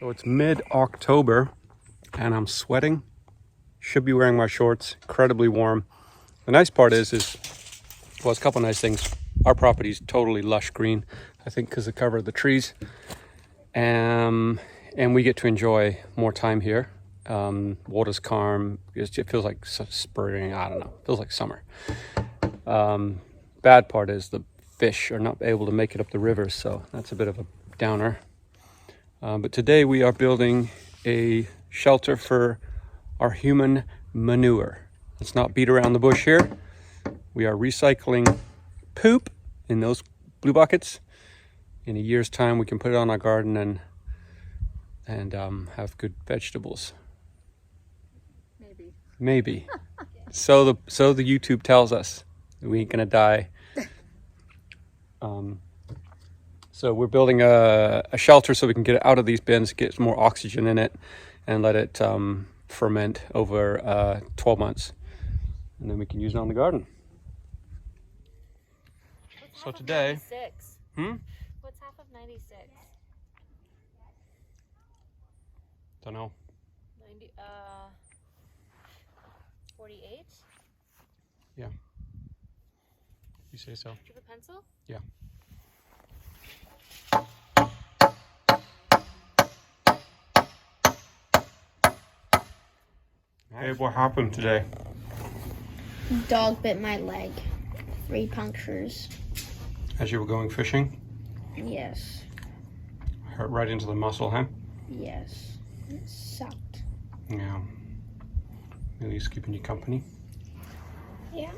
So it's mid-October and I'm sweating. Should be wearing my shorts, incredibly warm. The nice part is well, it's a couple nice things. Our property's totally lush green, I think because of the cover of the trees. And we get to enjoy more time here. Water's calm. It feels like spring, I don't know, it feels like summer. Bad part is the fish are not able to make it up the river, so that's a bit of a downer. But today we are building a shelter for our human manure. Let's not beat around the bush here. We are recycling poop in those blue buckets. In a year's time, we can put it on our garden and have good vegetables. Maybe. So the YouTube tells us we ain't gonna die. So we're building a shelter so we can get it out of these bins, get some more oxygen in it, and let it ferment over 12 months. And then we can use it on the garden. So today... What's half of 96? Don't know. 48? Yeah. You say so. Do you have a pencil? Yeah. Hey, what happened today? Dog bit my leg. 3 punctures. As you were going fishing? Yes. Hurt right into the muscle, huh? Yes. It sucked. Yeah. At least keeping you company. Yeah.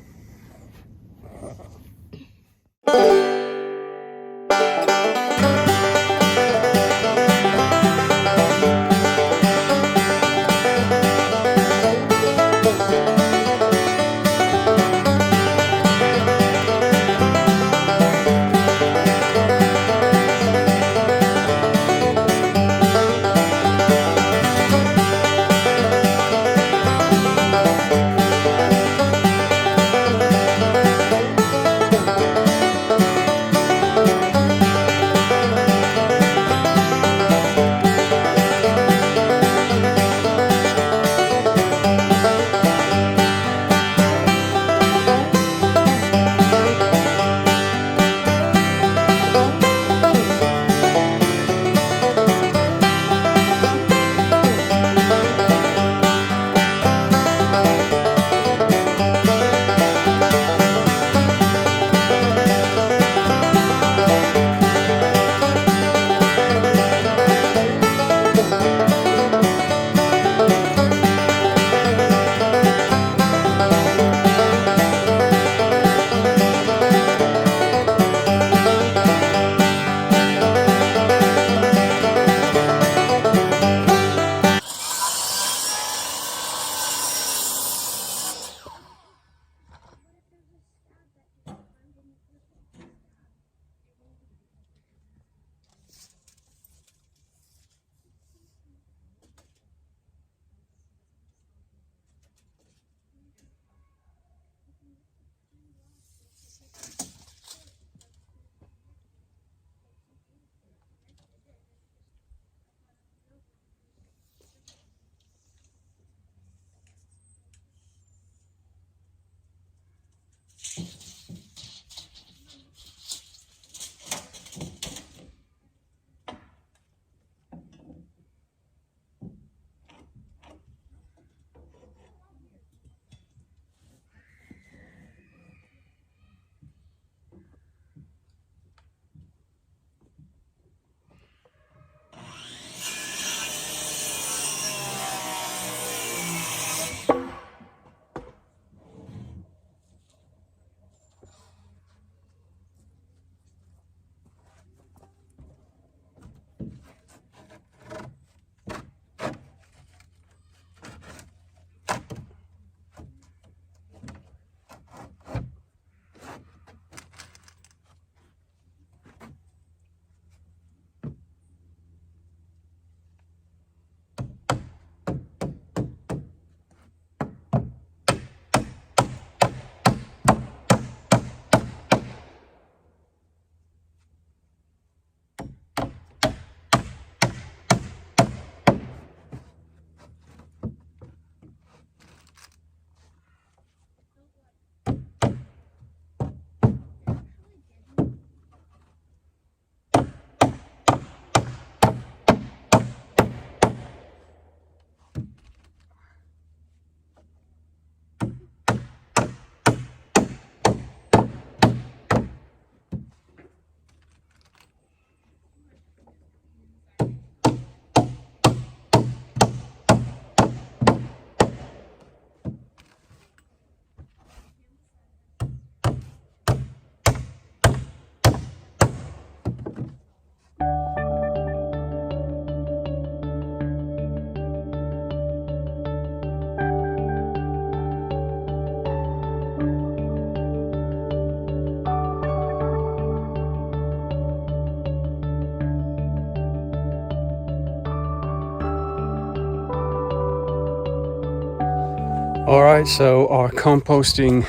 All right, so our composting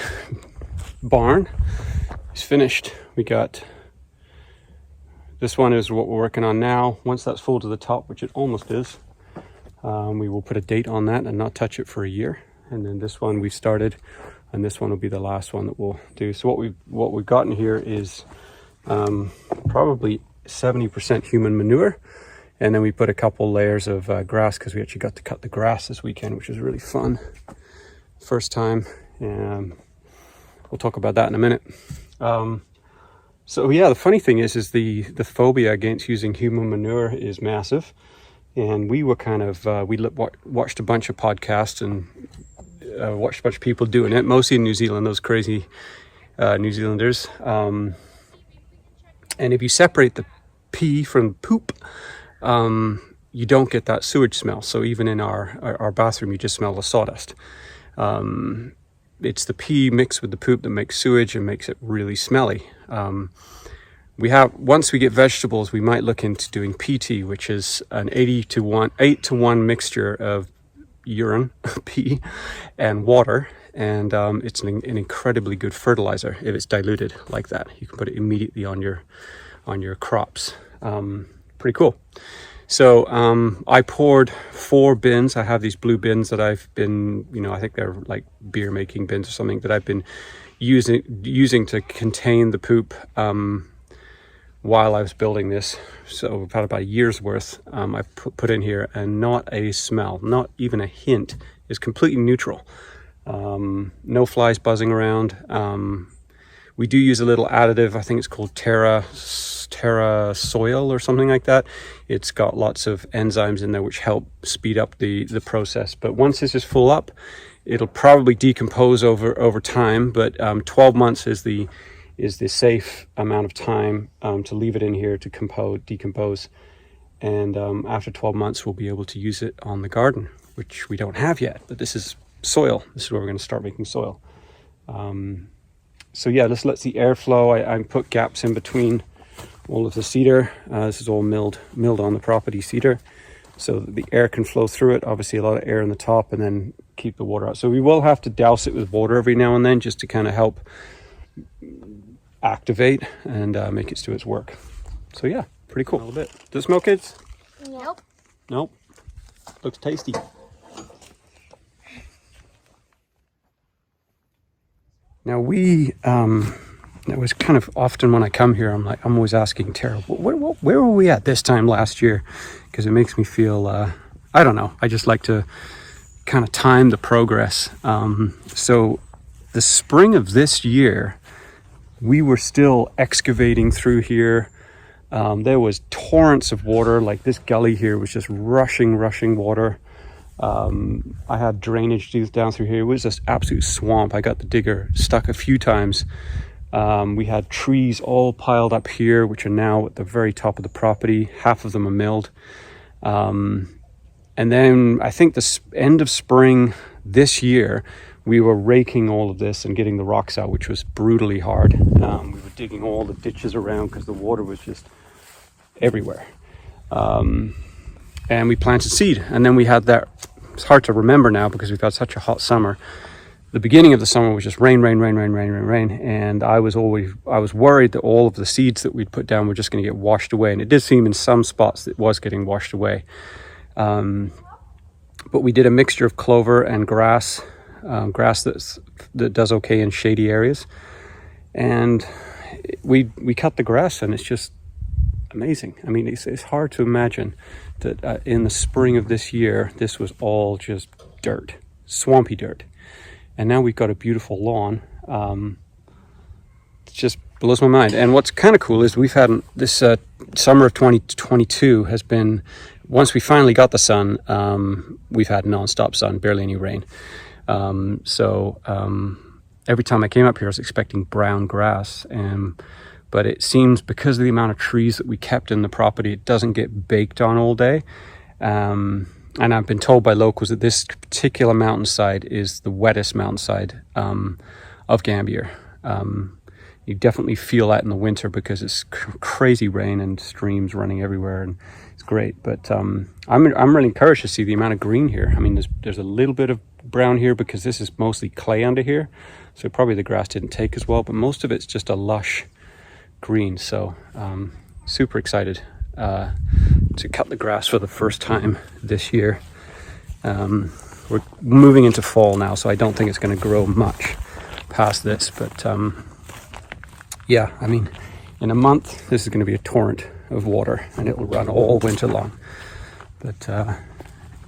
barn is finished. We got, this one is what we're working on now. Once that's full to the top, which it almost is, we will put a date on that and not touch it for a year. And then this one we started, and this one will be the last one that we'll do. So what we've gotten here is probably 70% human manure. And then we put a couple layers of grass, because we actually got to cut the grass this weekend, which was really fun. First time. We'll talk about that in a minute. So yeah, the funny thing is the phobia against using human manure is massive. And we were kind of, watched a bunch of podcasts and watched a bunch of people doing it, mostly in New Zealand, those crazy New Zealanders. And if you separate the pee from poop, you don't get that sewage smell. So even in our bathroom, you just smell the sawdust. It's the pee mixed with the poop that makes sewage and makes it really smelly. Once we get vegetables, we might look into doing PT, which is an 8 to 1 mixture of urine, pee, and water. And it's an incredibly good fertilizer if it's diluted like that. You can put it immediately on your crops. Pretty cool. So I poured 4 bins. I have these blue bins that I've been, I think they're like beer making bins or something, that I've been using to contain the poop while I was building this. So we've had about a year's worth I've put in here, and not a smell, not even a hint. It's completely neutral. No flies buzzing around. We do use a little additive. I think it's called Terra Soil or something like that. It's got lots of enzymes in there which help speed up the process. But once this is full up, it'll probably decompose over time. But 12 months is the safe amount of time to leave it in here to decompose. And after 12 months, we'll be able to use it on the garden, which we don't have yet. But this is soil. This is where we're going to start making soil. So yeah, this lets the air flow. I put gaps in between all of the cedar. This is all milled on the property cedar, so that the air can flow through it. Obviously a lot of air in the top, and then keep the water out. So we will have to douse it with water every now and then, just to kind of help activate and make it do its work. So yeah, pretty cool. A little bit. Does it smell, kids? Nope. Nope. Looks tasty. Now it was kind of often when I come here, I'm always asking Tara, where were we at this time last year? Because it makes me feel, I don't know. I just like to kind of time the progress. So the spring of this year, we were still excavating through here. There was torrents of water. Like this gully here was just rushing water. I had drainage down through here. It was just absolute swamp. I got the digger stuck a few times. We had trees all piled up here, which are now at the very top of the property. Half of them are milled. And then I think the end of spring this year, we were raking all of this and getting the rocks out, which was brutally hard. We were digging all the ditches around because the water was just everywhere. And we planted seed. And then we had that, it's hard to remember now because we've had such a hot summer. The beginning of the summer was just rain. And I was worried that all of the seeds that we'd put down were just going to get washed away. And it did seem in some spots that it was getting washed away. But we did a mixture of clover and grass that does okay in shady areas. And we cut the grass, and it's just amazing. I mean, it's hard to imagine that in the spring of this year, this was all just dirt, swampy dirt. And now we've got a beautiful lawn. It just blows my mind. And what's kind of cool is we've had this summer of 2022 has been, once we finally got the sun, we've had nonstop sun, barely any rain. So every time I came up here, I was expecting brown grass. But it seems because of the amount of trees that we kept in the property, it doesn't get baked on all day. And I've been told by locals that this particular mountainside is the wettest mountainside of Gambier. You definitely feel that in the winter because it's crazy rain and streams running everywhere, and it's great. But I'm really encouraged to see the amount of green here. I mean, there's a little bit of brown here because this is mostly clay under here, so probably the grass didn't take as well, but most of it's just a lush green. So super excited to cut the grass for the first time this year. We're moving into fall now, so I don't think it's going to grow much past this, but yeah, I mean, in a month this is going to be a torrent of water and it will run all winter long. But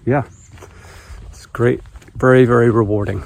yeah, it's great, very, very rewarding.